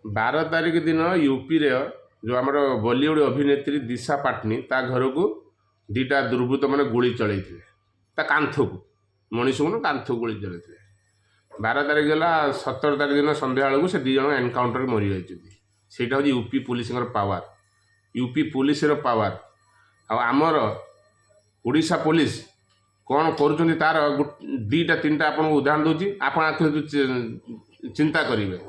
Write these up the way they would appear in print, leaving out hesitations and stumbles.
12 तारीख दिन यूपी रे जो आम बॉलीवुड अभिनेत्री दिशा पाटनी ता घर को दीटा दुर्बृत्त मैंने गुली चलते ता कांथ को मनीष को कांथ को गुली चलते 12 तारीख है 17 तारीख दिन संध्या बेलू से 2 जन एनकाउंटर मरी जाती ସେଇଟା ହେଉଛି UP police power UP police power आमर ओडिशा पुलिस कौन कर तार 2टा 3टा आपको उदाहरण दूसरी आप चिंता करेंगे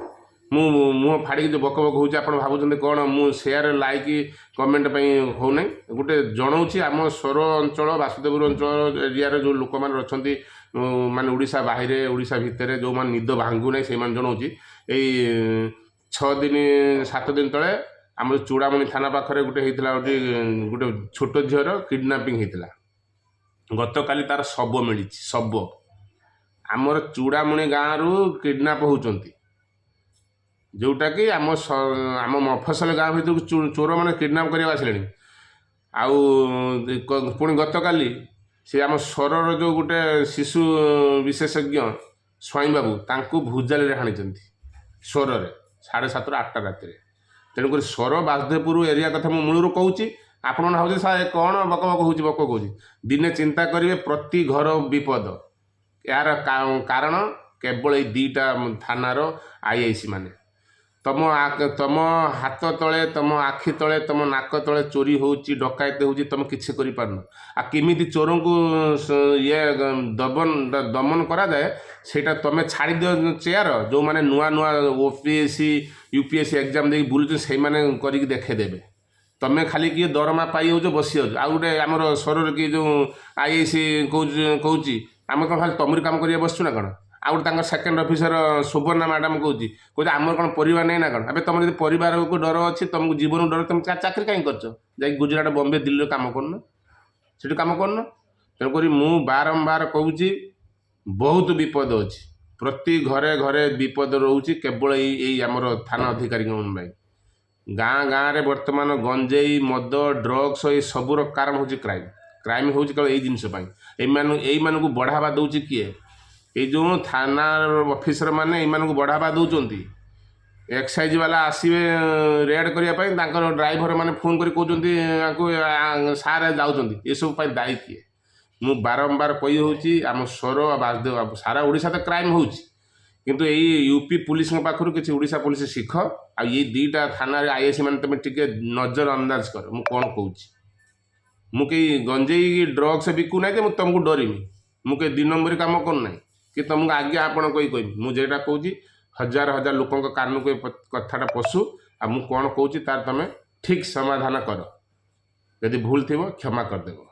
मुँह फाड़ी जो बक बक हो भावुँ कौन मु सेयार लाइक कमेंट हो ना गोटे जनाऊँगी आम स्वर अंचल वासुदेवपुर अंचल एरिया जो लोक मैंने अच्छा माने ओडिशा बाहर ओडिशा भितर जो मैंने निद भांगू ना से जनाऊँगी यही 6 दिन 7 दिन तले आम चूड़ामणि थाना पाखे गोटे गोटे छोट झीर किडनापिंग होता गत काली तार शव मिली शव आमर चूड़ामणि गाँव रु किडनाप होती जोटा कि आम मफसल गाँव भर चोर मैंने किडनाप करने आसिले पुणी गत काली से आम स्वरर जो गोटे शिशु विशेषज्ञ स्वाई बाबू तांको भुजाली हाणी स्वर 7:30 8टा राति तेणुक स्वर वासुदेवपुर एरिया कथा मुझे मूलर कहूँ आप भाव सारे कौन बक बक हो दिने चिंता करेंगे प्रति घर विपद यार कारण केवल ये 2टा थानार आईआईसी माने तुम हाथ तले तुम आखि तले तुम नाक तले चोरी हो डकायत हो तुम किसी कर केमी चोर को ये दमन करा जाए सेटा तुम छाड़ी दियो चेयर जो मैंने नुआ नुआ ओपीएससी यूपीएससी एग्जाम दे बुलूँ से करके देखेदेवे तुम खाली किए दरमा पाई हो बसी हो आ गए आमर स्वर कि जो आईआईसी कहूँ आम कौन खाली तुमरी काम करिया बसचु ना कौन आ गए सेकेंड ऑफिसर सुवर्णा मैडम कहूँ आमर कौन परिवार नहीं ना कौन अबे तुम जो परिवार को डर अच्छी तुमको जीवन डर तुम चाकरी कहीं कर गुजरात बॉम्बे दिल्ली कम करन से कम करन तेणुक मु बारंबार कहूँ बहुत विपद अच्छी प्रति घरे घरे विपद रोचे केवल यही आमर थाना अधिकारी गाँ गाँव में बर्तमान गंजेई मद ड्रग्स ये सबूर कारण हूँ क्राइम हूँ केवल यही जिनपाई यही बढ़ावा दौर किए ये जो थाना ऑफिसर मैंने यू बढ़ावा दौरान एक्साइज वाला आसवे रेड करने ड्राइवर मैंने फोन कर कहते सारे जाऊँ ये सब दायी किए मु बारंबार कही हूँ आम स्वर वासुदेव सारा ओडिशा तो क्राइम हो किंतु यही यूपी पुलिस पाखर किसी ओडिशा पुलिस शिख आ ये 2टा थाना आईएससी मैंने तुम टे नजर अंदाज कर मु कौन कहूँ मुझे गंजेई ड्रग्स बिकू ना मुझे तुमको डरमी मुझे 2 नंबर काम करना कि तुमको आगे आपण कही कह मुझे कहूँ हजार हजार लोकों कान को कथाटा पशु आ मु कौन कहूँ तार तुम ठीक समाधान कर यदि भूल थी क्षमा करदेव।